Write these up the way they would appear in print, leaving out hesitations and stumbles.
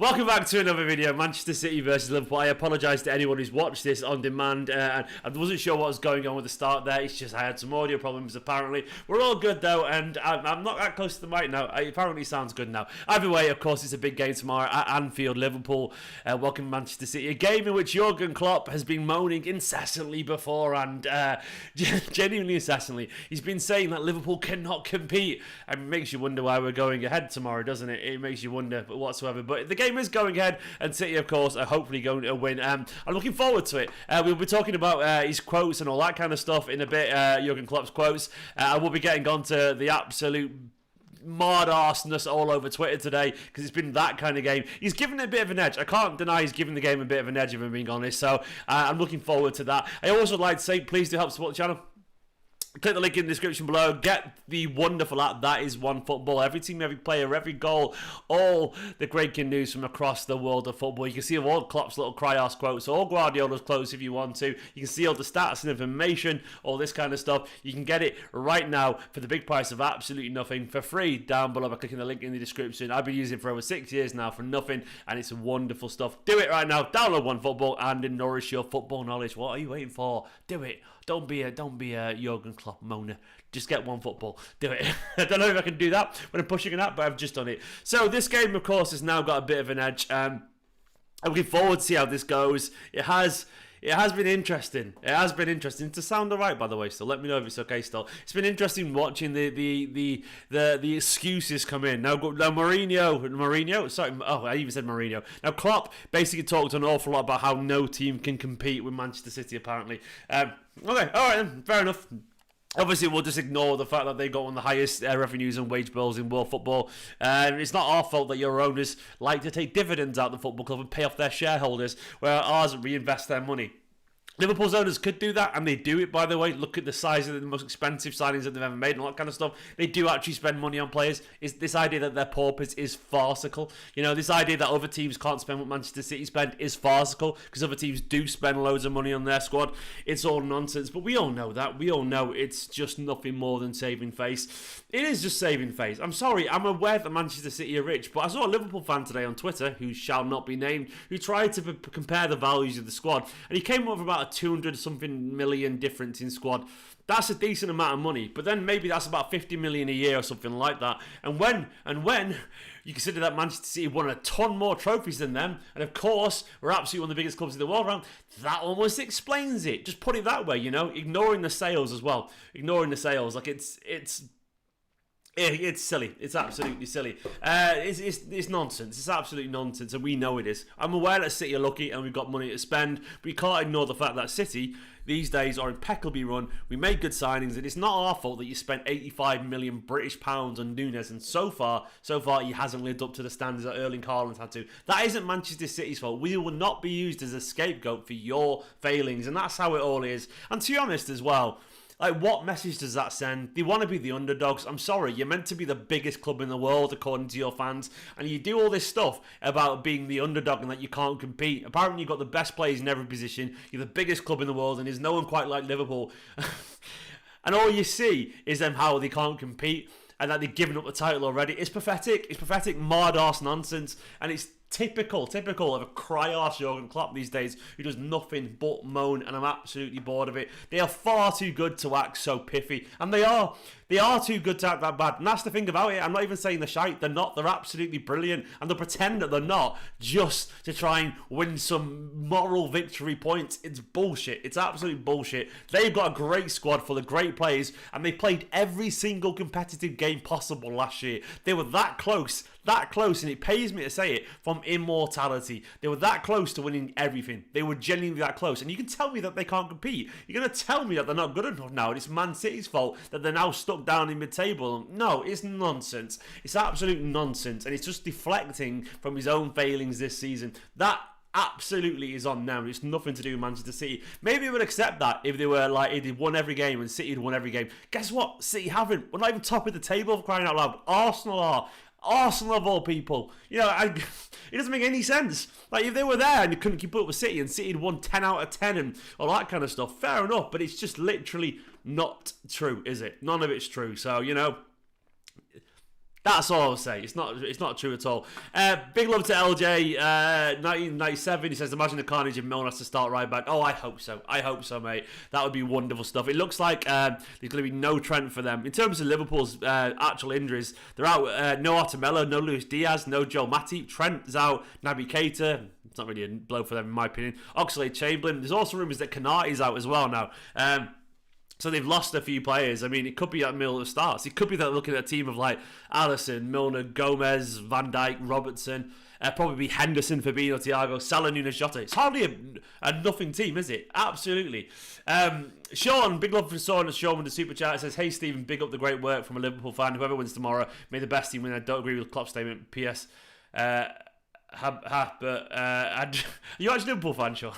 Welcome back to another video, Manchester City versus Liverpool. I apologise to anyone who's watched this on demand and I wasn't sure what was going on with the start there. It's just I had some audio problems apparently. We're all good though, and I'm not that close to the mic now. It apparently sounds good now. Either way, of course, it's a big game tomorrow at Anfield, Liverpool. Welcome Manchester City. A game in which Jurgen Klopp has been moaning incessantly before, and genuinely incessantly. He's been saying that Liverpool cannot compete, and it makes you wonder why we're going ahead tomorrow, doesn't it? It makes you wonder whatsoever. But the game is going ahead, and City, of course, are hopefully going to win. I'm looking forward to it. We'll be talking about his quotes and all that kind of stuff in a bit, Jurgen Klopp's quotes. I will be getting on to the absolute mad arseness all over Twitter today, because it's been that kind of game. He's given it a bit of an edge. I can't deny he's given the game a bit of an edge, if I'm being honest. So I'm looking forward to that. I also would like to say, please do help support the channel. Click the link in the description below. Get the wonderful app that is OneFootball. Every team, every player, every goal, all the breaking news from across the world of football. You can see all Klopp's little cry-ass quotes, all Guardiola's quotes if you want to. You can see all the stats and information, all this kind of stuff. You can get it right now for the big price of absolutely nothing, for free, down below by clicking the link in the description. I've been using it for over 6 years now for nothing, and it's wonderful stuff. Do it right now. Download OneFootball and nourish your football knowledge. What are you waiting for? Do it. Don't be a Jurgen Klopp moaner. Just get OneFootball. Do it. I don't know if I can do that when I'm pushing it up, but I've just done it. So this game, of course, has now got a bit of an edge. I'm looking forward to see how this goes. It has been interesting. It has been interesting. To sound alright, by the way. So let me know if it's okay. Still, it's been interesting watching the excuses come in. Now Mourinho. Sorry, I even said Mourinho. Now Klopp basically talked an awful lot about how no team can compete with Manchester City. Apparently, okay, all right, then, fair enough. Obviously, we'll just ignore the fact that they got one of the highest revenues and wage bills in world football. It's not our fault that your owners like to take dividends out of the football club and pay off their shareholders, where ours reinvest their money. Liverpool's owners could do that, and they do it, by the way. Look at the size of the most expensive signings that they've ever made and all that kind of stuff. They do actually spend money on players. This idea that they're paupers is farcical. You know, this idea that other teams can't spend what Manchester City spend is farcical, because other teams do spend loads of money on their squad. It's all nonsense, but we all know that. We all know it's just nothing more than saving face. It is just saving face. I'm sorry, I'm aware that Manchester City are rich, but I saw a Liverpool fan today on Twitter, who shall not be named, who tried to compare the values of the squad, and he came up with about a 200-something million difference in squad. That's a decent amount of money, but then maybe that's about 50 million a year or something like that. And when you consider that Manchester City won a ton more trophies than them, and of course we're absolutely one of the biggest clubs in the world around, that almost explains it. Just put it that way, you know, ignoring the sales as well. Ignoring the sales, like it's silly. It's absolutely silly. It's nonsense. It's absolute nonsense, and we know it is. I'm aware that City are lucky and we've got money to spend, but you can't ignore the fact that City these days are impeccably run. We made good signings, and it's not our fault that you spent 85 million British pounds on Nunes, and so far he hasn't lived up to the standards that Erling Haaland had to. That isn't Manchester City's fault. We will not be used as a scapegoat for your failings, and that's how it all is. And to be honest as well, like, what message does that send? They want to be the underdogs. I'm sorry, you're meant to be the biggest club in the world according to your fans, and you do all this stuff about being the underdog and that you can't compete. Apparently you've got the best players in every position, you're the biggest club in the world, and there's no one quite like Liverpool. And all you see is them how they can't compete and that they've given up the title already. It's pathetic. It's pathetic mad-arse nonsense, and it's typical of a cry-arse Jurgen Klopp these days, who does nothing but moan, and I'm absolutely bored of it. They are far too good to act so piffy, and they are too good to act that bad, and that's the thing about it. I'm not even saying they're shite. They're not. They're absolutely brilliant, and they'll pretend that they're not just to try and win some moral victory points. It's bullshit. It's absolute bullshit. They've got a great squad full of great players, and they played every single competitive game possible last year. They were that close, and it pains me to say it, from immortality. They were that close to winning everything. They were genuinely that close, and you can tell me that they can't compete. You're going to tell me that they're not good enough now, and it's Man City's fault that they're now stuck down in mid-table. No, it's nonsense. It's absolute nonsense, and it's just deflecting from his own failings this season. That absolutely is on now. It's nothing to do with Manchester City. Maybe we would accept that if they were like, if they won every game and City had won every game. Guess what? City haven't. We're not even top of the table, for crying out loud. Arsenal are. Arsenal of all people. You know, it doesn't make any sense. Like, if they were there and you couldn't keep up with City, and City had won 10 out of 10 and all that kind of stuff, fair enough, but it's just literally not true, is it? None of it's true. So, you know, That's all I'll say. It's not true at all. Big love to LJ, 1997. He says, imagine the carnage if Milner has to start right back. Oh, I hope so. I hope so, mate. That would be wonderful stuff. It looks like there's going to be no Trent for them. In terms of Liverpool's actual injuries, they're out. No Artemelo, no Luis Diaz, no Joel Matip. Trent's out. Naby Keita. It's not really a blow for them, in my opinion. Oxlade-Chamberlain. There's also rumours that Konate's out as well now. So they've lost a few players. I mean, it could be that Milner starts. It could be that looking at a team of like Alisson, Milner, Gomez, Van Dijk, Robertson, probably Henderson, Fabinho, Thiago, Salah, Nunes, Jota. It's hardly a nothing team, is it? Absolutely. Sean, big love for Sean with the super chat. It says, hey Stephen, big up the great work from a Liverpool fan. Whoever wins tomorrow, may the best team win. I don't agree with Klopp's statement. P.S. But are you actually a Liverpool fan, Sean?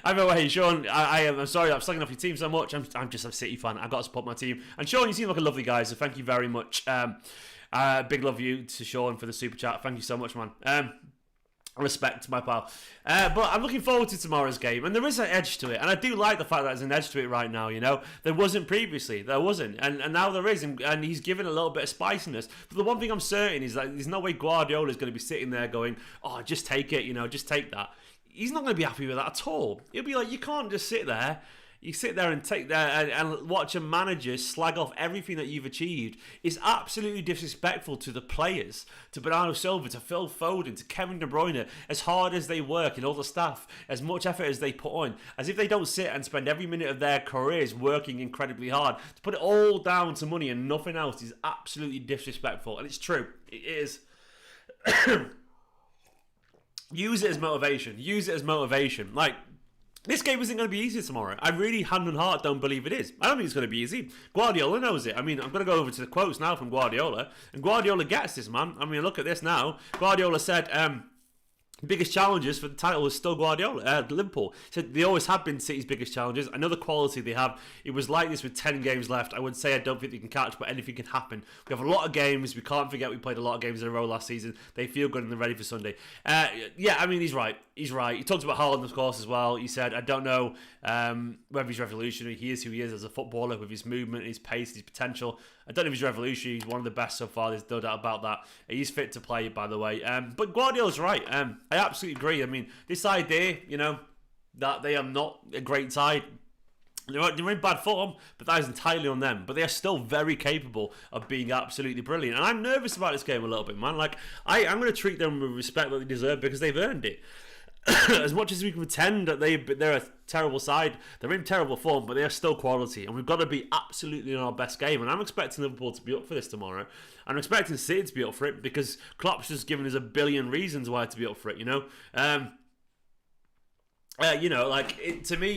Either way, Sean, I'm sorry I'm slagging off your team so much. I'm just a City fan. I've got to support my team. And Sean, you seem like a lovely guy, so thank you very much. Big love you to Sean for the super chat. Thank you so much, man. Respect, my pal. But I'm looking forward to tomorrow's game, and there is an edge to it, and I do like the fact that there's an edge to it right now. You know, there wasn't previously, and now there is, and he's given a little bit of spiciness. But the one thing I'm certain is that there's no way Guardiola is going to be sitting there going, "Oh, just take it, just take that." He's not going to be happy with that at all. He'll be like, "You can't just sit there." You sit there and take that and watch a manager slag off everything that you've achieved. It's absolutely disrespectful to the players, to Bernardo Silva, to Phil Foden, to Kevin De Bruyne. As hard as they work and all the staff, as much effort as they put on, as if they don't sit and spend every minute of their careers working incredibly hard, to put it all down to money and nothing else is absolutely disrespectful. And it's true. It is. Use it as motivation. Like, this game isn't going to be easy tomorrow. I really, hand on heart, don't believe it is. I don't think it's going to be easy. Guardiola knows it. I mean, I'm going to go over to the quotes now from Guardiola. And Guardiola gets this, man. I mean, look at this now. Guardiola said, biggest challenges for the title is still Guardiola, Liverpool. He said they always have been City's biggest challenges. I know the quality they have. It was like this with 10 games left. I would say I don't think they can catch, but anything can happen. We have a lot of games. We can't forget we played a lot of games in a row last season. They feel good and they're ready for Sunday. Yeah, I mean, he's right. He's right. He talked about Haaland, of course, as well. He said, I don't know whether he's revolutionary. He is who he is as a footballer with his movement, his pace, his potential. I don't know if he's revolutionary. He's one of the best so far. There's no doubt about that. He's fit to play, by the way. But Guardiola's right. I absolutely agree. I mean, this idea, that they are not a great side, they're in bad form, but that is entirely on them. But they are still very capable of being absolutely brilliant. And I'm nervous about this game a little bit, man. Like, I'm going to treat them with respect that they deserve because they've earned it. As much as we can pretend that they're a terrible side, they're in terrible form, but they are still quality, and we've got to be absolutely in our best game. And I'm expecting Liverpool to be up for this tomorrow. I'm expecting City to be up for it because Klopp's just given us a billion reasons why to be up for it. To me,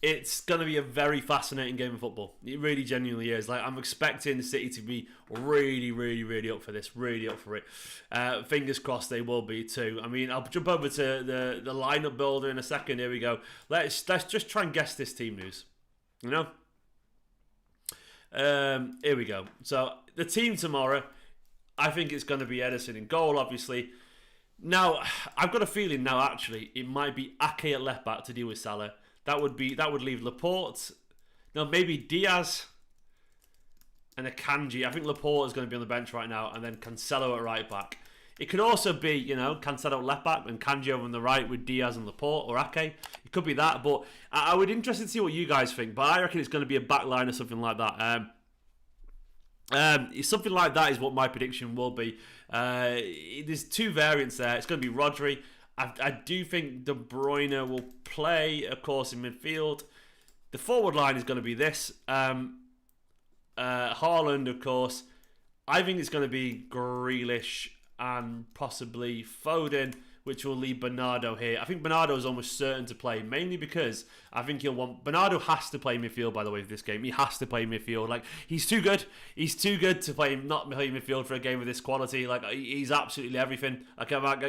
it's going to be a very fascinating game of football. It really genuinely is. Like, I'm expecting City to be really, really, really up for this. Really up for it. Fingers crossed they will be too. I mean, I'll jump over to the lineup builder in a second. Here we go. Let's just try and guess this team news. Here we go. So, the team tomorrow, I think it's going to be Ederson in goal, obviously. Now, I've got a feeling now, actually, it might be Ake at left back to deal with Salah. That would leave Laporte. No, maybe Diaz and Akanji. I think Laporte is going to be on the bench right now, and then Cancelo at right back. It could also be, Cancelo at left back and Kanji over on the right with Diaz and Laporte or Ake. It could be that, but I would be interested to see what you guys think. But I reckon it's going to be a back line or something like that. Something like that is what my prediction will be. There's two variants there. It's going to be Rodri. I do think De Bruyne will play, of course, in midfield. The forward line is going to be this. Haaland, of course. I think it's going to be Grealish and possibly Foden, which will leave Bernardo here. I think Bernardo is almost certain to play, mainly because I think Bernardo has to play midfield, by the way, for this game. He has to play midfield. Like, he's too good. He's too good to not play midfield for a game of this quality. Like, he's absolutely everything.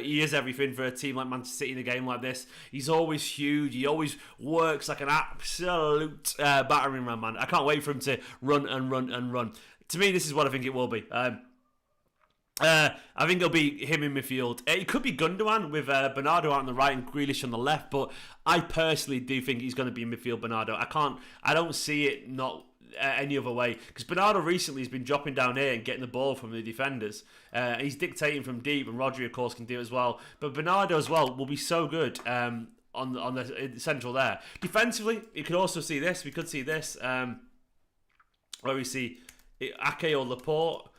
He is everything for a team like Manchester City in a game like this. He's always huge. He always works like an absolute battering ram, man. I can't wait for him to run and run and run. To me, this is what I think it will be. I think it'll be him in midfield. It could be Gundogan with Bernardo out on the right and Grealish on the left, but I personally do think he's going to be in midfield, Bernardo. I don't see it not any other way, because Bernardo recently has been dropping down here and getting the ball from the defenders. He's dictating from deep, and Rodri, of course, can do it as well. But Bernardo as well will be so good on the central there. Defensively, you could also see this. We could see this where we see Ake or Laporte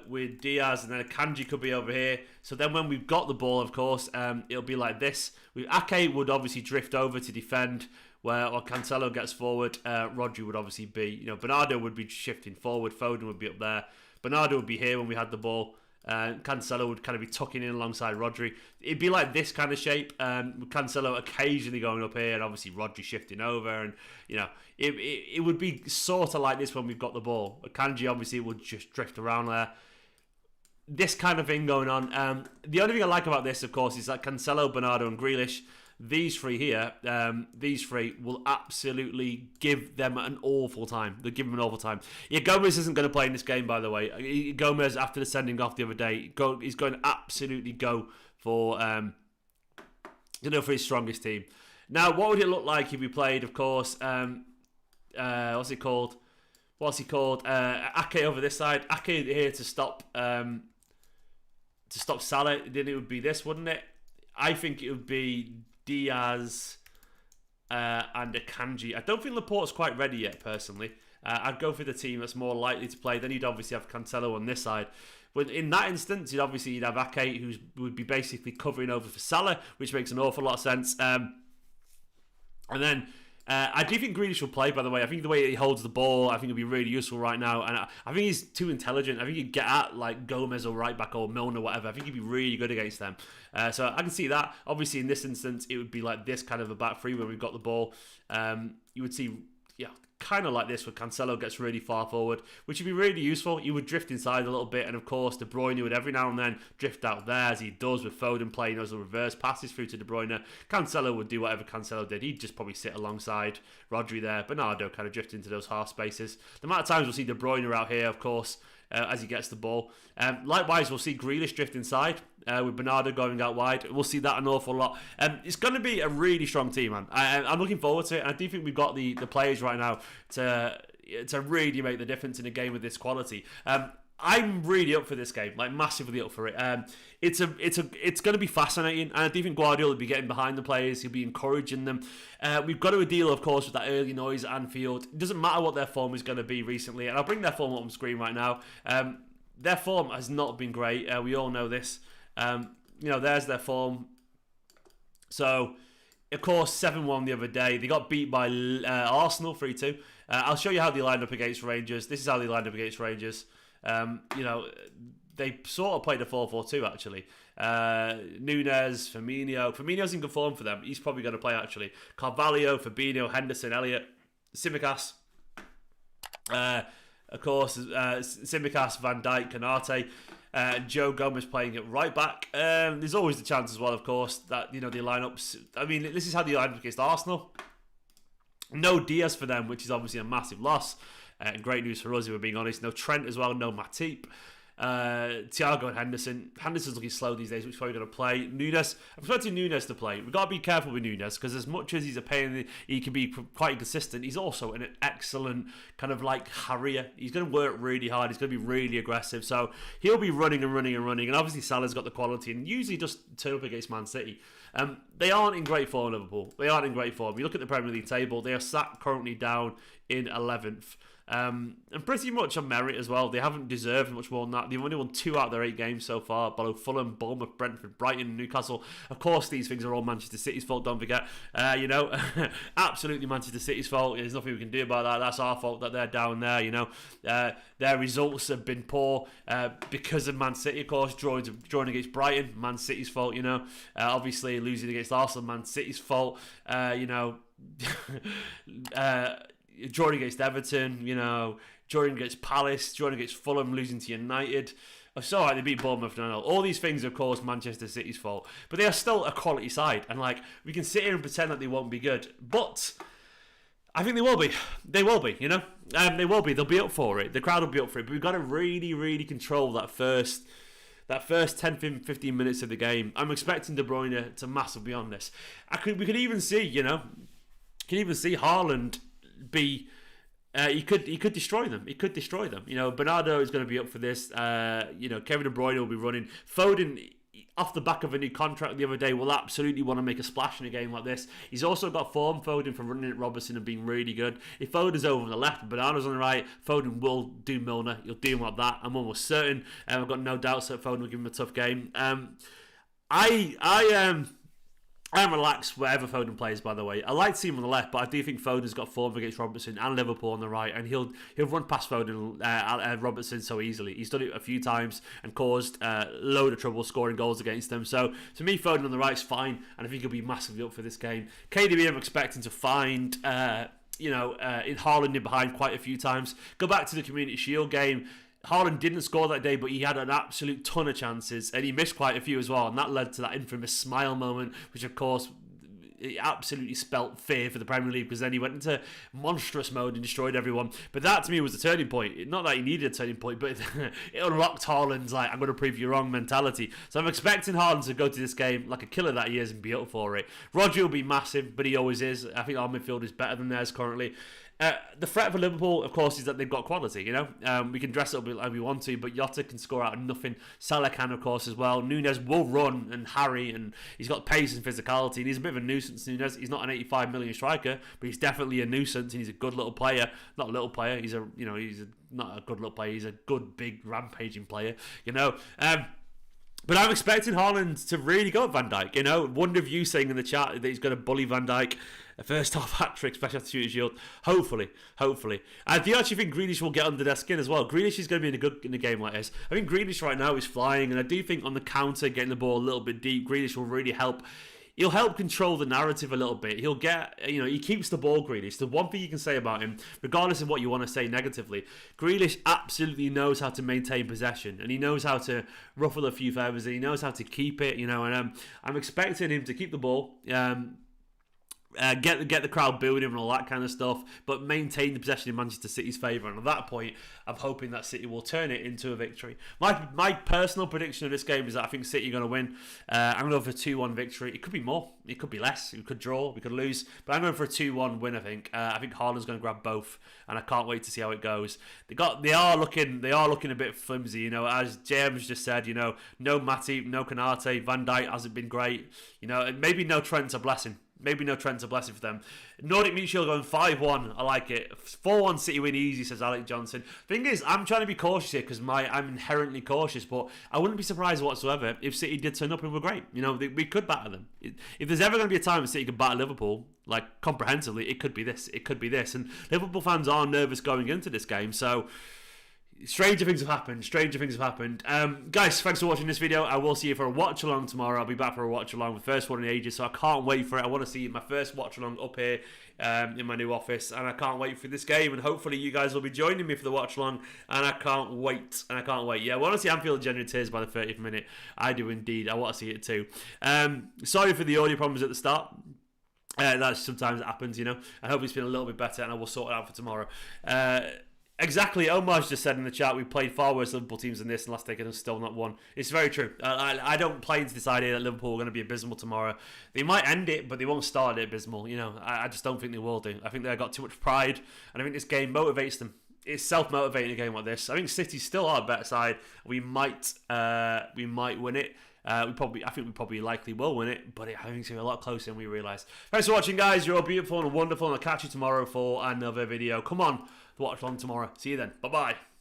with Diaz, and then Akanji could be over here. So then when we've got the ball, of course, it'll be like this. Ake would obviously drift over to defend, where Cancelo gets forward. Rodri would obviously be, Bernardo would be shifting forward. Foden would be up there. Bernardo would be here when we had the ball. Cancelo would kind of be tucking in alongside Rodri. It'd be like this kind of shape, with Cancelo occasionally going up here, and obviously Rodri shifting over, and it would be sort of like this when we've got the ball. Akanji obviously would just drift around there. This kind of thing going on. The only thing I like about this, of course, is that Cancelo, Bernardo, and Grealish, these three here, will absolutely give them an awful time. They'll give them an awful time. Yeah, Gomez isn't going to play in this game, by the way. Gomez, after the sending off the other day, he's going to absolutely go for for his strongest team. Now, what would it look like if we played, of course, what's he called? Ake over this side. Ake here to stop Salah. Then it would be this, wouldn't it? I think it would be Diaz and Akanji. I don't think Laporte's quite ready yet, personally. I'd go for the team that's more likely to play. Then you'd obviously have Cancelo on this side. But in that instance, you'd have Ake, who would be basically covering over for Salah, which makes an awful lot of sense. And then I do think Grealish will play, by the way. I think the way he holds the ball, I think it'll be really useful right now. And I think he's too intelligent. I think he'd get at like Gomez or right back or Milner or whatever. I think he'd be really good against them. So I can see that. Obviously, in this instance, it would be like this kind of a back three where we've got the ball. You would see, kind of like this where Cancelo gets really far forward, which would be really useful. You would drift inside a little bit, and of course De Bruyne would every now and then drift out there, as he does with Foden playing those reverse passes through to De Bruyne. Cancelo would do whatever Cancelo did. He'd just probably sit alongside Rodri there. Bernardo kind of drift into those half spaces. The amount of times we'll see De Bruyne out here, of course, as he gets the ball. Likewise, we'll see Grealish drift inside with Bernardo going out wide. We'll see that an awful lot. It's going to be a really strong team, man. I'm looking forward to it. And I do think we've got the players right now to really make the difference in a game with this quality. I'm really up for this game, like massively up for it. It's going to be fascinating, and I do think Guardiola will be getting behind the players. He'll be encouraging them. We've got to deal, of course, with that early noise at Anfield. It doesn't matter what their form is going to be recently, and I'll bring their form up on screen right now. Their form has not been great. We all know this. There's their form. So, of course, 7-1 the other day. They got beat by Arsenal 3-2. I'll show you how they lined up against Rangers. This is how they lined up against Rangers. They sort of played a 4-4-2 actually. Nunes, Firmino. Firmino's in good form for them. He's probably going to play actually. Carvalho, Fabinho, Henderson, Elliott, Tsimikas. Of course, Tsimikas, Van Dijk, Kanate. Joe Gomez playing at right back. There's always the chance as well, of course, that they line up. I mean, this is how they line up against Arsenal. No Diaz for them, which is obviously a massive loss. Great news for us, if we're being honest. No Trent as well, no Matip. Thiago and Henderson. Henderson's looking slow these days, which is probably going to play. Nunes, I'm expecting Nunes to play. We've got to be careful with Nunes, because as much as he's a pain, he can be quite inconsistent. He's also an excellent kind of like harrier. He's going to work really hard. He's going to be really aggressive. So he'll be running and running and running. And obviously Salah's got the quality and usually just turn up against Man City. They aren't in great form, Liverpool. They aren't in great form. You look at the Premier League table, they are sat currently down in 11th. And pretty much on merit as well. They haven't deserved much more than that. They've only won 2 out of their 8 games so far, below Fulham, Bournemouth, Brentford, Brighton and Newcastle. Of course, these things are all Manchester City's fault, don't forget. Absolutely Manchester City's fault. There's nothing we can do about that. That's our fault that they're down there, Their results have been poor because of Man City, of course. Drawing against Brighton, Man City's fault, Obviously, losing against Arsenal, Man City's fault. Drawing against Everton, drawing against Palace, drawing against Fulham, losing to United. It's all right, they beat Bournemouth. No. All these things are, of course, Manchester City's fault. But they are still a quality side. And, we can sit here and pretend that they won't be good. But I think they will be. They will be, They will be. They'll be up for it. The crowd will be up for it. But we've got to really, really control that first 10, 15 minutes of the game. I'm expecting De Bruyne to massively be on this. We could even see, Haaland be He could destroy them. He could destroy them. You know, Bernardo is going to be up for this. You know, Kevin De Bruyne will be running. Foden, off the back of a new contract the other day, will absolutely want to make a splash in a game like this. He's also got form, Foden, for running at Robertson and being really good. If Foden's over on the left and Bernardo's on the right, Foden will do Milner. He'll do him like that. I'm almost certain. I've got no doubts that Foden will give him a tough game. I'm relaxed wherever Foden plays, by the way. I like to see him on the left, but I do think Foden's got form against Robertson and Liverpool on the right, and he'll run past Foden Robertson so easily. He's done it a few times and caused a load of trouble scoring goals against them. So, to me, Foden on the right's fine, and I think he'll be massively up for this game. KDB, I'm expecting to find in Haaland in behind quite a few times. Go back to the Community Shield game. Haaland didn't score that day, but he had an absolute ton of chances, and he missed quite a few as well, and that led to that infamous smile moment, which of course it absolutely spelt fear for the Premier League, because then he went into monstrous mode and destroyed everyone. But that to me was the turning point. Not that he needed a turning point, but it unlocked Haaland's I'm going to prove you wrong mentality. So I'm expecting Haaland to go to this game like a killer that he is and be up for it. Rodri will be massive, but he always is. I think our midfield is better than theirs currently. The threat for Liverpool, of course, is that they've got quality, you know. We can dress it up like we want to, but Jota can score out of nothing. Salah can, of course, as well. Nunez will run and harry, and he's got pace and physicality, and he's a bit of a nuisance, Nunez. He's not an 85 million striker, but he's definitely a nuisance, and he's a good little player. Not a little player, he's not a good little player, he's a good, big, rampaging player, you know. But I'm expecting Haaland to really go at Van Dijk. You know, one of you saying in the chat that he's going to bully Van Dijk. A first half hat trick, especially after shooting shield. Hopefully. I do actually think Grealish will get under their skin as well. Grealish is going to be in a game like this. I think Grealish right now is flying, and I do think on the counter, getting the ball a little bit deep, Grealish will really help. He'll help control the narrative a little bit. He'll get, he keeps the ball, Grealish. The one thing you can say about him, regardless of what you want to say negatively, Grealish absolutely knows how to maintain possession, and he knows how to ruffle a few feathers, and he knows how to keep it, and I'm expecting him to keep the ball, get the crowd booing him and all that kind of stuff, but maintain the possession in Manchester City's favour. And at that point, I'm hoping that City will turn it into a victory. My personal prediction of this game is that I think City are going to win. I'm going to go for a 2-1 victory. It could be more. It could be less. We could draw. We could lose. But I'm going for a 2-1 win, I think. I think Haaland's going to grab both, and I can't wait to see how it goes. They are looking a bit flimsy, as James just said, no Matip, no Konate, Van Dijk hasn't been great, and maybe no Trent's a blessing. Maybe no Trent's a blessing for them. Nordic Mutual going 5-1. I like it. 4-1 City win easy, says Alec Johnson. Thing is, I'm trying to be cautious here because I'm inherently cautious, but I wouldn't be surprised whatsoever if City did turn up and were great. We could batter them. If there's ever going to be a time when City could batter Liverpool, like comprehensively, it could be this. It could be this. And Liverpool fans are nervous going into this game, so stranger things have happened. Guys, thanks for watching this video. I will see you for a watch along tomorrow. I'll be back for a watch along, the first one in ages, so I can't wait for it. I want to see my first watch along up here in my new office, and I can't wait for this game, and hopefully you guys will be joining me for the watch along, and I can't wait. Yeah, I want to see Anfield genuine tears by the 30th minute. I do indeed. I want to see it too. Sorry for the audio problems at the start. That sometimes happens, I hope it's been a little bit better, and I will sort it out for tomorrow. Exactly, Omar's just said in the chat, we played far worse Liverpool teams than this, and last decade have still not won. It's very true. I don't play into this idea that Liverpool are going to be abysmal tomorrow. They might end it, but they won't start it abysmal. I just don't think they will do. I think they've got too much pride, and I think this game motivates them. It's self-motivating a game like this. I think City still are a better side. We might win it. I think we probably likely will win it, but I think it's going to be a lot closer than we realise. Thanks for watching, guys. You're all beautiful and wonderful, and I'll catch you tomorrow for another video. Come on, watch on tomorrow. See you then. Bye-bye.